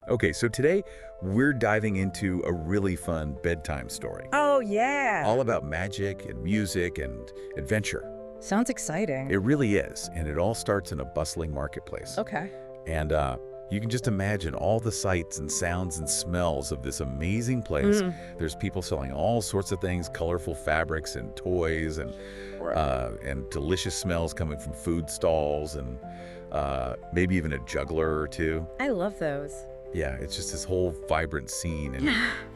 Okay, so today we're diving into a really fun bedtime story. Oh, yeah. All about magic and music and adventure. Sounds exciting. It really is, and it all starts in a bustling marketplace. Okay. And you can just imagine all the sights and sounds and smells of this amazing place. There's people selling all sorts of things, colorful fabrics and toys and delicious smells coming from food stalls and maybe even a juggler or two. I love those. Yeah, it's just this whole vibrant scene. And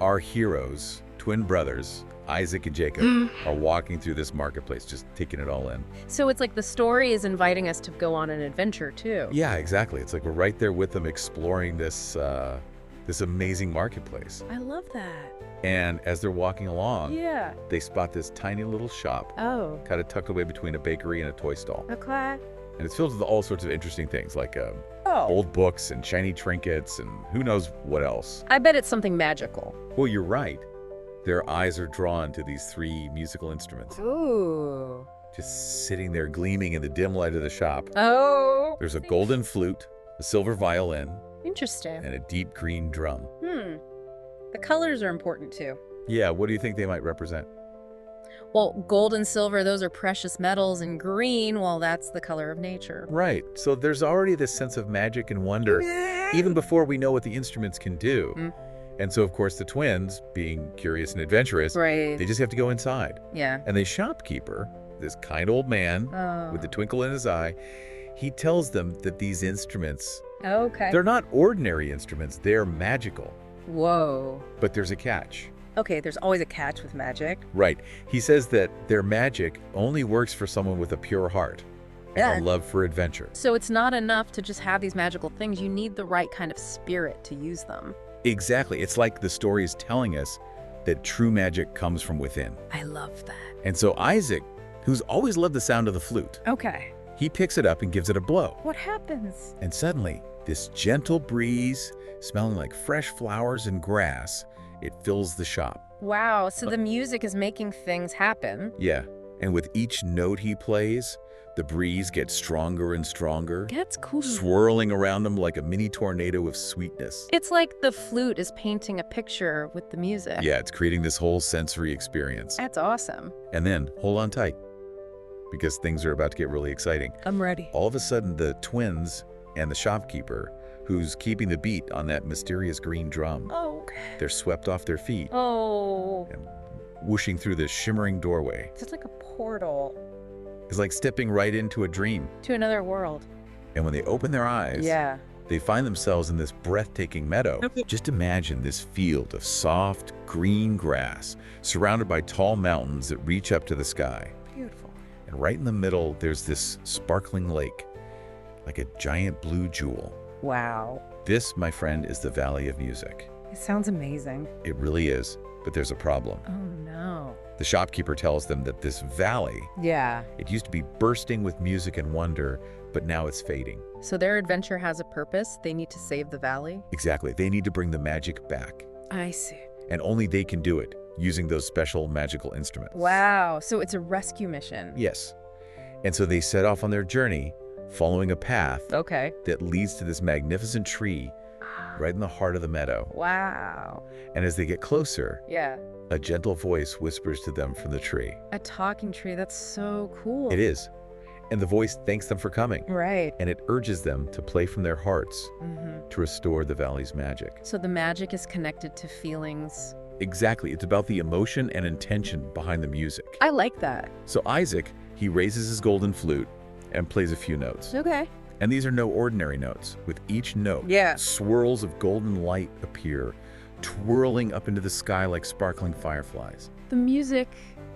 our heroes, twin brothers, Isaac and Jacob, are walking through this marketplace, just taking it all in. So it's like the story is inviting us to go on an adventure, too. Yeah, exactly. It's like we're right there with them exploring this amazing marketplace. I love that. And as they're walking along, Yeah. they spot this tiny little shop, Oh. kind of tucked away between a bakery and a toy stall. Okay. And it's filled with all sorts of interesting things, like Oh. old books and shiny trinkets and who knows what else. I bet it's something magical. Well, you're right. Their eyes are drawn to these three musical instruments, Ooh. just sitting there gleaming in the dim light of the shop. Oh. There's a golden flute, a silver violin, Interesting. and a deep green drum. The colors are important, too. Yeah, what do you think they might represent? Well, gold and silver, those are precious metals, and green, well, that's the color of nature. Right, so there's already this sense of magic and wonder, even before we know what the instruments can do. And so, of course, the twins, being curious and adventurous, Right. they just have to go inside. Yeah. And the shopkeeper, this kind old man with the twinkle in his eye, he tells them that these instruments, Okay. they're not ordinary instruments, they're magical. Whoa. But there's a catch. Okay, there's always a catch with magic. Right. He says that their magic only works for someone with a pure heart and a love for adventure. So it's not enough to just have these magical things. You need the right kind of spirit to use them. Exactly. It's like the story is telling us that true magic comes from within. I love that. And so Isaac, who's always loved the sound of the flute, Okay. he picks it up and gives it a blow. What happens? And suddenly, this gentle breeze, smelling like fresh flowers and grass, it fills the shop. Wow. So the music is making things happen. Yeah, and with each note he plays, the breeze gets stronger and stronger, That's cool. swirling around them like a mini tornado of sweetness. It's like the flute is painting a picture with the music. Yeah, it's creating this whole sensory experience. That's awesome. And then, hold on tight, because things are about to get really exciting. I'm ready. All of a sudden, the twins and the shopkeeper, who's keeping the beat on that mysterious green drum, Oh. they're swept off their feet Oh. and whooshing through this shimmering doorway. It's just like a portal It's like stepping right into a dream. to another world. And when they open their eyes, Yeah. they find themselves in this breathtaking meadow. Just imagine this field of soft, green grass, surrounded by tall mountains that reach up to the sky. Beautiful. And right in the middle, there's this sparkling lake, like a giant blue jewel. Wow. This, my friend, is the Valley of Music. It sounds amazing. It really is, but there's a problem. Oh, no. The shopkeeper tells them that this valley, Yeah. it used to be bursting with music and wonder, but now it's fading. So their adventure has a purpose. They need to save the valley. Exactly. They need to bring the magic back, I see. and only they can do it using those special magical instruments. Wow. So it's a rescue mission. Yes. And so they set off on their journey, following a path Okay. that leads to this magnificent tree right in the heart of the meadow. Wow. And as they get closer, Yeah. a gentle voice whispers to them from the tree. A talking tree. That's so cool. It is. And the voice thanks them for coming, Right. and it urges them to play from their hearts Mm-hmm. to restore the valley's magic. So the magic is connected to feelings. Exactly. It's about the emotion and intention behind the music. I like that. So Isaac, he raises his golden flute and plays a few notes. Okay. And these are no ordinary notes. With each note, Yeah. swirls of golden light appear, twirling up into the sky like sparkling fireflies. The music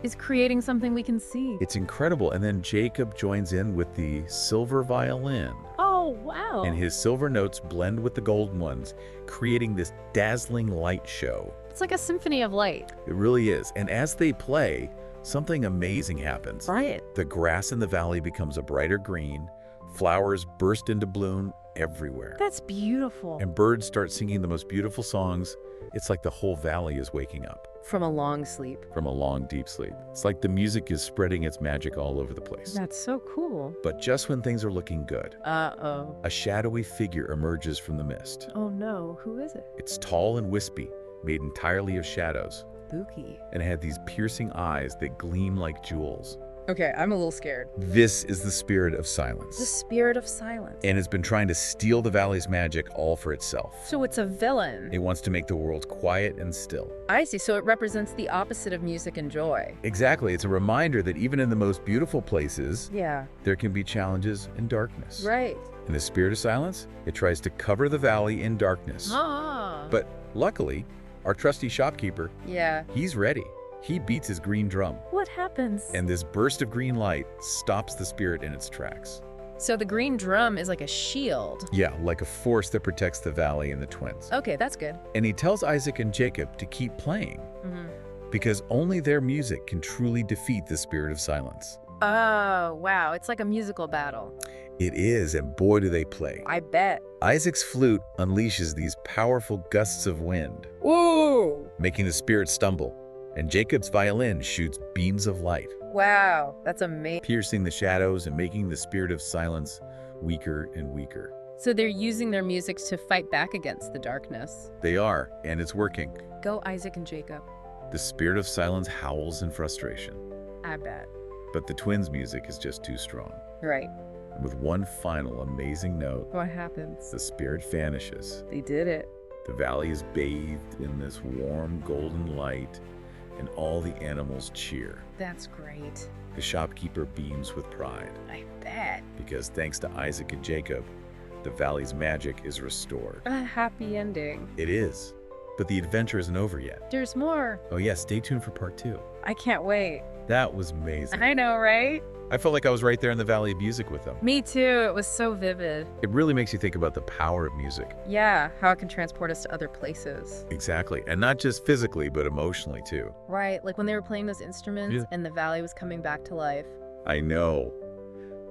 is creating something we can see. It's incredible. And then Jacob joins in with the silver violin. Oh, wow. And his silver notes blend with the golden ones, creating this dazzling light show. It's like a symphony of light. It really is. And as they play, something amazing happens. Right. The grass in the valley becomes a brighter green, flowers burst into bloom, everywhere. That's beautiful. And birds start singing the most beautiful songs. It's like the whole valley is waking up From a long sleep. from a long, deep sleep. It's like the music is spreading its magic all over the place. That's so cool. But just when things are looking good, Uh-oh. a shadowy figure emerges from the mist. Oh no, who is it? It's tall and wispy, made entirely of shadows, Spooky. and it had these piercing eyes that gleam like jewels. Okay, I'm a little scared. This is the spirit of silence. The spirit of silence. And has been trying to steal the valley's magic all for itself. So it's a villain. It wants to make the world quiet and still. I see, so it represents the opposite of music and joy. Exactly. It's a reminder that even in the most beautiful places, Yeah. there can be challenges and darkness. Right. And the spirit of silence, it tries to cover the valley in darkness. Ah. But luckily, our trusty shopkeeper, Yeah. he's ready. He beats his green drum, What happens? and this burst of green light stops the spirit in its tracks. So the green drum is like a shield. Yeah, like a force that protects the valley and the twins. Okay, that's good. And he tells Isaac and Jacob to keep playing, because only their music can truly defeat the spirit of silence. Oh, wow. It's like a musical battle. It is, and boy do they play. I bet. Isaac's flute unleashes these powerful gusts of wind, Ooh. making the spirit stumble, and Jacob's violin shoots beams of light, Wow. That's amazing. piercing the shadows and making the spirit of silence weaker and weaker. So they're using their music to fight back against the darkness. They are, and it's working. Go Isaac and Jacob. The spirit of silence howls in frustration, I bet. but the twins' music is just too strong. Right. With one final amazing note, What happens? the spirit vanishes. They did it. The valley is bathed in this warm golden light, and all the animals cheer. That's great. The shopkeeper beams with pride, I bet. because thanks to Isaac and Jacob, the valley's magic is restored. A happy ending. It is, but the adventure isn't over yet. There's more. Oh yeah, stay tuned for part 2. I can't wait. That was amazing. I know, right? I felt like I was right there in the Valley of Music with them. Me too. It was so vivid. It really makes you think about the power of music. Yeah, how it can transport us to other places. Exactly, and not just physically, but emotionally too. Right, like when they were playing those instruments Yeah. and the valley was coming back to life. I know.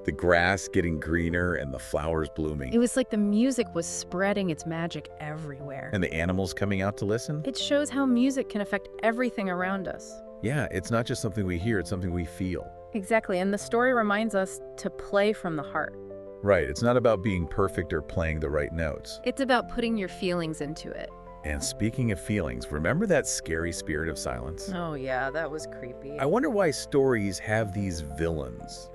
The grass getting greener and the flowers blooming. It was like the music was spreading its magic everywhere. And the animals coming out to listen? It shows how music can affect everything around us. Yeah, it's not just something we hear, it's something we feel. Exactly, and the story reminds us to play from the heart. Right, it's not about being perfect or playing the right notes. It's about putting your feelings into it. And speaking of feelings, remember that scary spirit of silence? Oh yeah, that was creepy. I wonder why stories have these villains.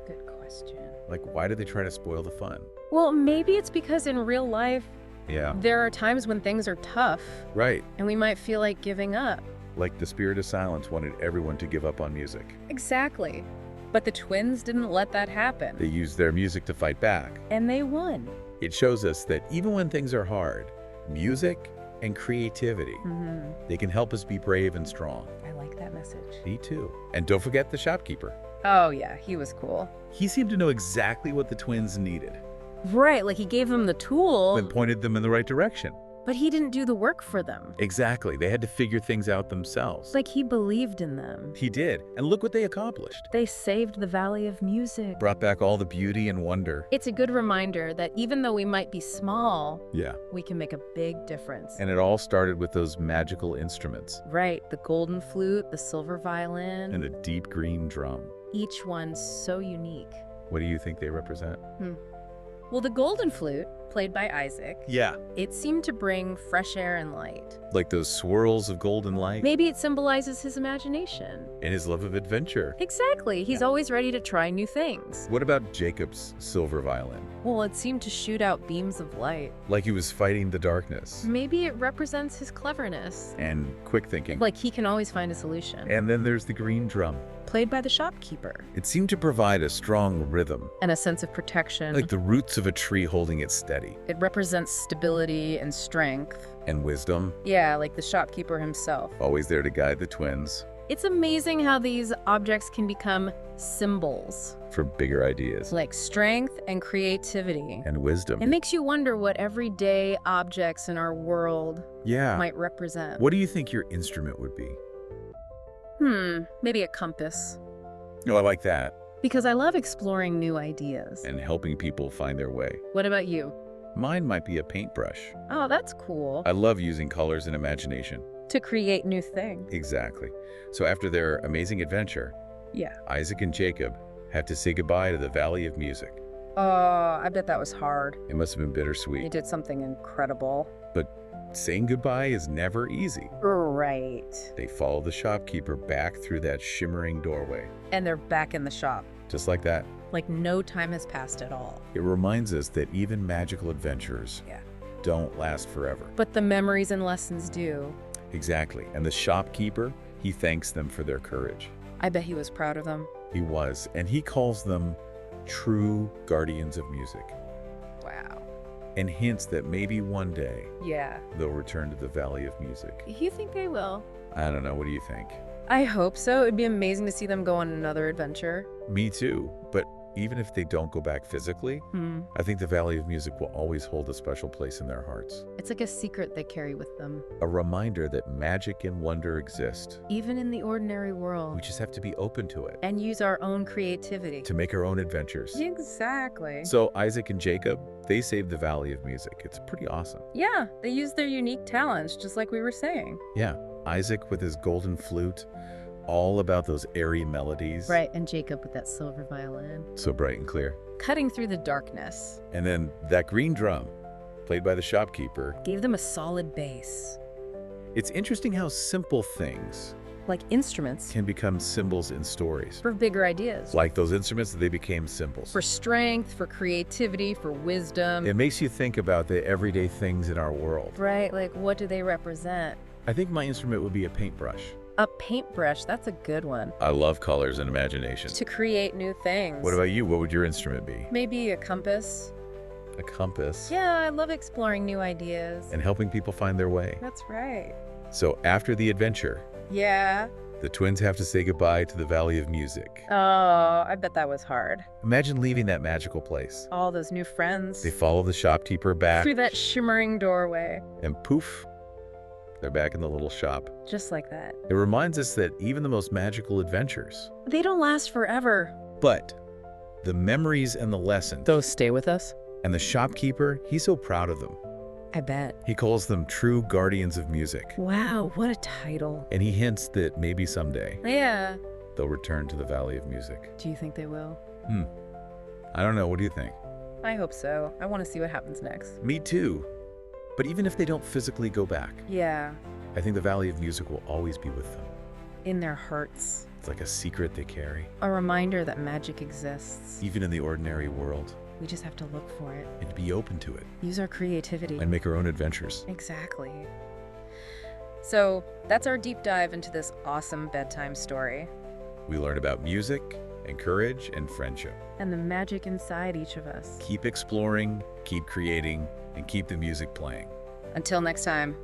Good question. Like, why do they try to spoil the fun? Well, maybe it's because in real life, Yeah, there are times when things are tough right. and we might feel like giving up. Like the spirit of silence wanted everyone to give up on music. Exactly. But the twins didn't let that happen. They used their music to fight back. And they won. It shows us that even when things are hard, music and creativity, they can help us be brave and strong. I like that message. Me too. And don't forget the shopkeeper. Oh yeah, he was cool. He seemed to know exactly what the twins needed Right, like he gave them the tool, and pointed them in the right direction. but he didn't do the work for them. Exactly. They had to figure things out themselves. Like he believed in them. He did. And look what they accomplished. They saved the Valley of Music. Brought back all the beauty and wonder. It's a good reminder that even though we might be small, Yeah. we can make a big difference. And it all started with those magical instruments Right, the golden flute, the silver violin, and a deep green drum. each one so unique. What do you think they represent? Well, the golden flute, played by Isaac, Yeah. it seemed to bring fresh air and light. Like those swirls of golden light Maybe it symbolizes his imagination. and his love of adventure. Exactly, he's always ready to try new things. What about Jacob's silver violin? Well, it seemed to shoot out beams of light. Like he was fighting the darkness Maybe it represents his cleverness. and quick thinking. Like he can always find a solution. And then there's the green drum. Played by the shopkeeper. It seemed to provide a strong rhythm, And a sense of protection. like the roots of a tree holding it steady. It represents stability and strength. And wisdom, Yeah, like the shopkeeper himself. always there to guide the twins It's amazing how these objects can become symbols, for bigger ideas. like strength and creativity. And wisdom. It makes you wonder what everyday objects in our world Yeah. might represent. What do you think your instrument would be? Maybe a compass. Oh, I like that. Because I love exploring new ideas. and helping people find their way. What about you? Mine might be a paintbrush. Oh, that's cool. I love using colors and imagination. To create new things. Exactly. So after their amazing adventure, Yeah. Isaac and Jacob have to say goodbye to the Valley of Music. Oh, I bet that was hard. It must have been You bittersweet. did something incredible. Saying goodbye is never easy. Right. They follow the shopkeeper back through that shimmering doorway. And they're back in the shop. Just like that. Like no time has passed at all. It reminds us that even magical adventures Yeah. don't last forever. But the memories and lessons do. Exactly. And the shopkeeper, he thanks them for their courage. I bet he was proud of them. He was. And he calls them true guardians of music. Wow. And hints that maybe one day Yeah. they'll return to the Valley of Music. You think they will? I don't know. What do you think? I hope so. It'd be amazing to see them go on another adventure. Me too. But even if they don't go back physically, I think the Valley of Music will always hold a special place in their hearts. It's like a secret they carry with them. A reminder that magic and wonder exist. Even in the ordinary We world. just have to be open to it, And use our own creativity. to make our own adventures. Exactly. So Isaac and Jacob, they saved the Valley of Music. It's pretty awesome. Yeah, they use their unique talents, just like we were saying. Yeah, Isaac with his golden flute, all about those airy melodies. Right, and Jacob with that silver violin. So bright and clear. Cutting through the darkness. And then that green drum, played by the shopkeeper. Gave them a solid base. It's interesting how simple things Like instruments. can become symbols in stories. For bigger ideas. Like those instruments, they became symbols. For strength, for creativity, for wisdom. It makes you think about the everyday things in our world. Right, like what do they represent? I think my instrument would be a paintbrush. A paintbrush, that's a good one. I love colors and imagination. To create new things. What about you? What would your instrument be? Maybe a compass. A compass. Yeah, I love exploring new ideas. And helping people find their way. That's right. So after the adventure, Yeah. the twins have to say goodbye to the Valley of Music. Oh, I bet that was hard. Imagine leaving that magical place. All those new friends. They follow the shopkeeper back, Through that shimmering doorway. and poof, they're back in the little shop. Just like that. It reminds us that even the most magical adventures, They don't last forever. but the memories and the lessons, Those stay with us? and the shopkeeper, he's so proud of them. I bet. He calls them true guardians of music. Wow, what a title. And he hints that maybe someday Yeah. they'll return to the Valley of Music. Do you think they will? I don't know. What do you think? I hope so. I want to see what happens next. Me too. But even if they don't physically go back, Yeah. I think the Valley of Music will always be with them. In their hearts. It's like a secret they carry, A reminder that magic exists. even in the ordinary world, We just have to look for it. and be open to it Use our creativity. and make our own adventures. Exactly. So that's our deep dive into this awesome bedtime story We learn about music and courage and friendship. and the magic inside each of us. Keep exploring, keep creating, and keep the music playing. Until next time.